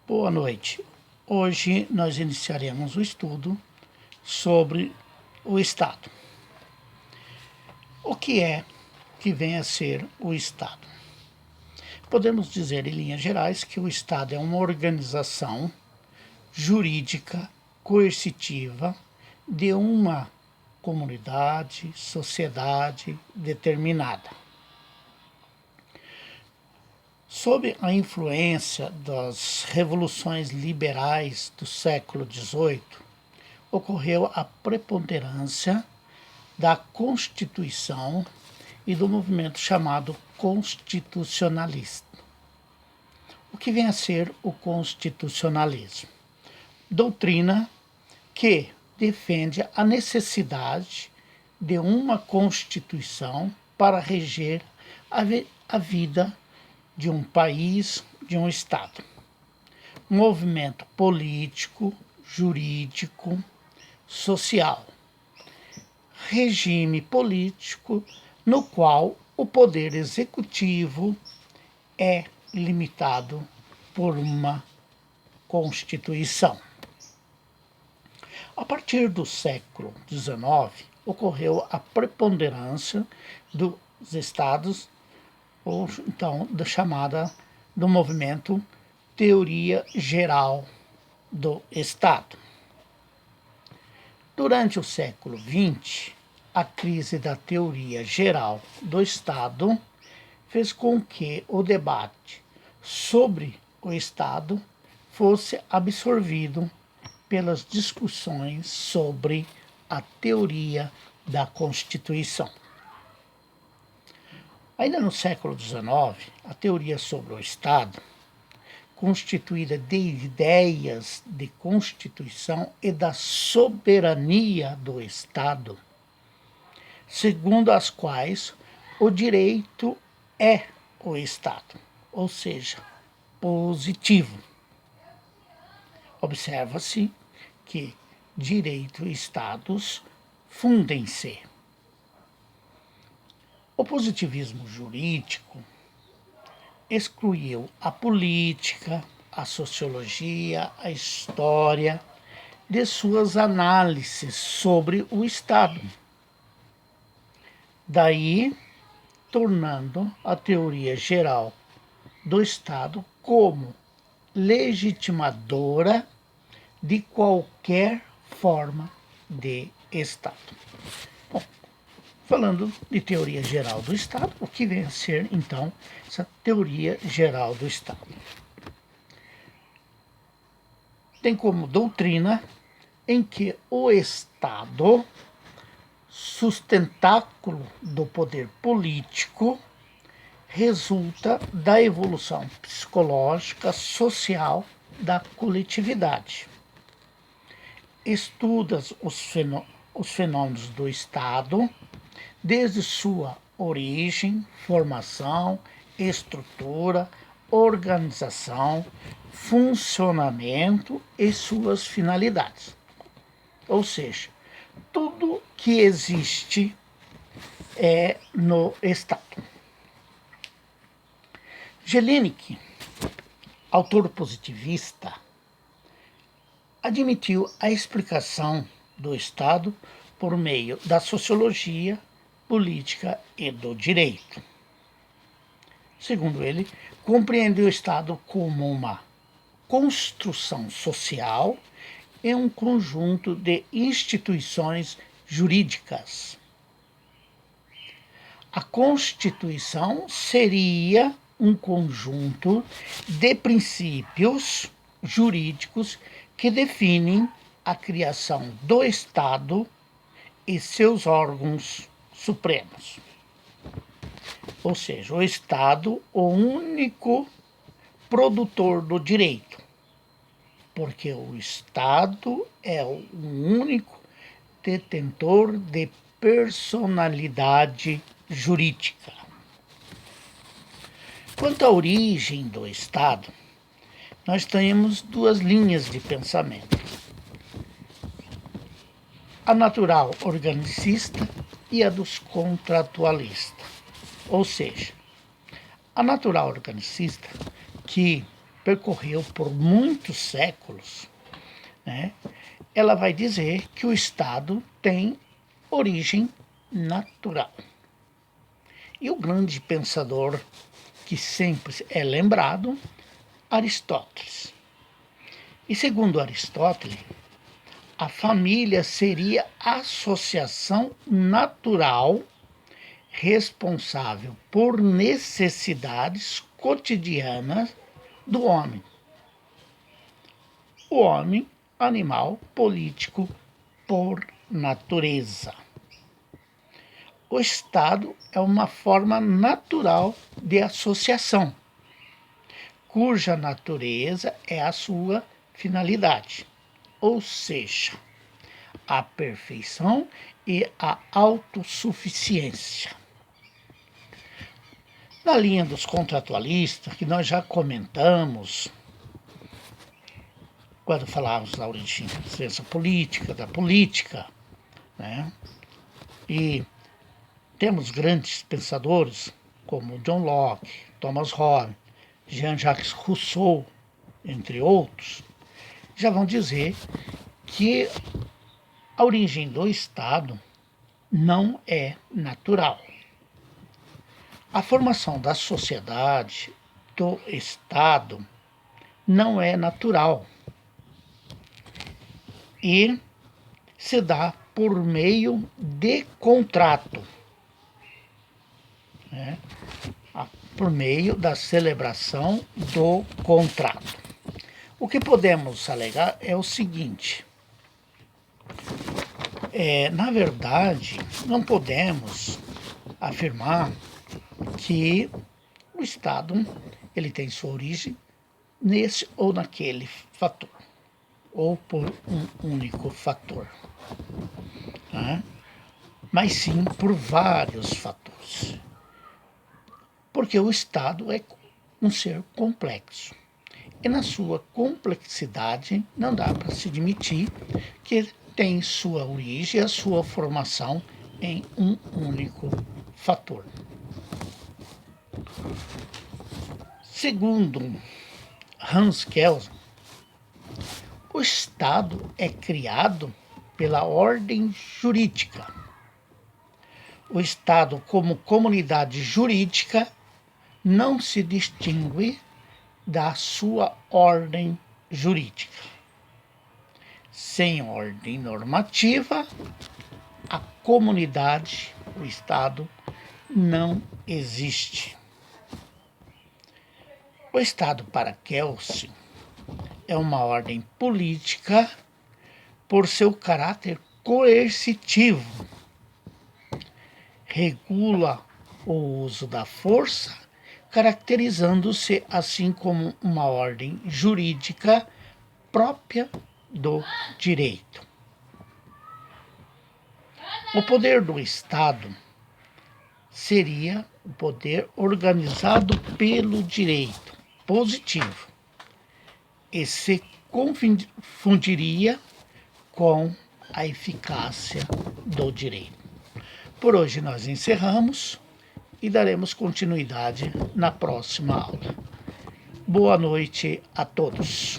Boa noite. Hoje nós iniciaremos o estudo sobre o Estado. O que vem a ser o Estado? Podemos dizer, em linhas gerais, que o Estado é uma organização jurídica coercitiva de uma comunidade, sociedade determinada. Sob a influência das revoluções liberais do século XVIII, ocorreu a preponderância da Constituição e do movimento chamado constitucionalista. O que vem a ser o constitucionalismo? Doutrina que defende a necessidade de uma Constituição para reger a vida de um país, de um Estado. Movimento político, jurídico, social. Regime político no qual o poder executivo é limitado por uma Constituição. A partir do século XIX, ocorreu a preponderância dos estados, ou então da chamada do movimento Teoria Geral do Estado. Durante o século XX, a crise da teoria geral do Estado fez com que o debate sobre o Estado fosse absorvido pelas discussões sobre a teoria da Constituição. Ainda no século XIX, a teoria sobre o Estado, constituída de ideias de Constituição e da soberania do Estado, segundo as quais o direito é o Estado, ou seja, positivo. Observa-se que direito e Estados fundem-se. O positivismo jurídico excluiu a política, a sociologia, a história de suas análises sobre o Estado. Daí, tornando a teoria geral do Estado como legitimadora de qualquer forma de Estado. Bom, falando de teoria geral do Estado, o que vem a ser, então, essa teoria geral do Estado? Tem como doutrina em que o Estado, sustentáculo do poder político, resulta da evolução psicológica, social da coletividade. Estuda os fenômenos do Estado, desde sua origem, formação, estrutura, organização, funcionamento e suas finalidades. Ou seja, tudo que existe é no Estado. Jelinek, autor positivista, admitiu a explicação do Estado por meio da sociologia, política e do direito. Segundo ele, compreende o Estado como uma construção social e um conjunto de instituições jurídicas. A Constituição seria um conjunto de princípios jurídicos que definem a criação do Estado e seus órgãos supremos. Ou seja, o Estado, o único produtor do direito, porque o Estado é o único detentor de personalidade jurídica. Quanto à origem do Estado, nós temos duas linhas de pensamento: a natural organicista e a dos contratualistas. Ou seja, a natural organicista, que percorreu por muitos séculos, né, ela vai dizer que o Estado tem origem natural. E o grande pensador que sempre é lembrado, Aristóteles. E segundo Aristóteles, a família seria a associação natural responsável por necessidades cotidianas do homem. O homem, animal político por natureza. O Estado é uma forma natural de associação, cuja natureza é a sua finalidade, ou seja, a perfeição e a autossuficiência. Na linha dos contratualistas, que nós já comentamos, quando falávamos da origem da ciência política, da política, né? E temos grandes pensadores como John Locke, Thomas Hobbes, Jean-Jacques Rousseau, entre outros, já vão dizer que a origem do Estado não é natural. A formação da sociedade, do Estado, não é natural e se dá por meio de contrato, né? Por meio da celebração do contrato. O que podemos alegar é o seguinte: na verdade, não podemos afirmar que o Estado ele tem sua origem nesse ou naquele fator, ou por um único fator, né? Mas sim por vários fatores. Porque o Estado é um ser complexo. E na sua complexidade não dá para se admitir que tem sua origem, a sua formação em um único fator. Segundo Hans Kelsen, o Estado é criado pela ordem jurídica. O Estado, como comunidade jurídica, não se distingue da sua ordem jurídica. Sem ordem normativa, a comunidade, o Estado, não existe. O Estado, para Kelsen, é uma ordem política por seu caráter coercitivo. Regula o uso da força, caracterizando-se assim como uma ordem jurídica própria do direito. O poder do Estado seria o poder organizado pelo direito positivo e se confundiria com a eficácia do direito. Por hoje nós encerramos e daremos continuidade na próxima aula. Boa noite a todos.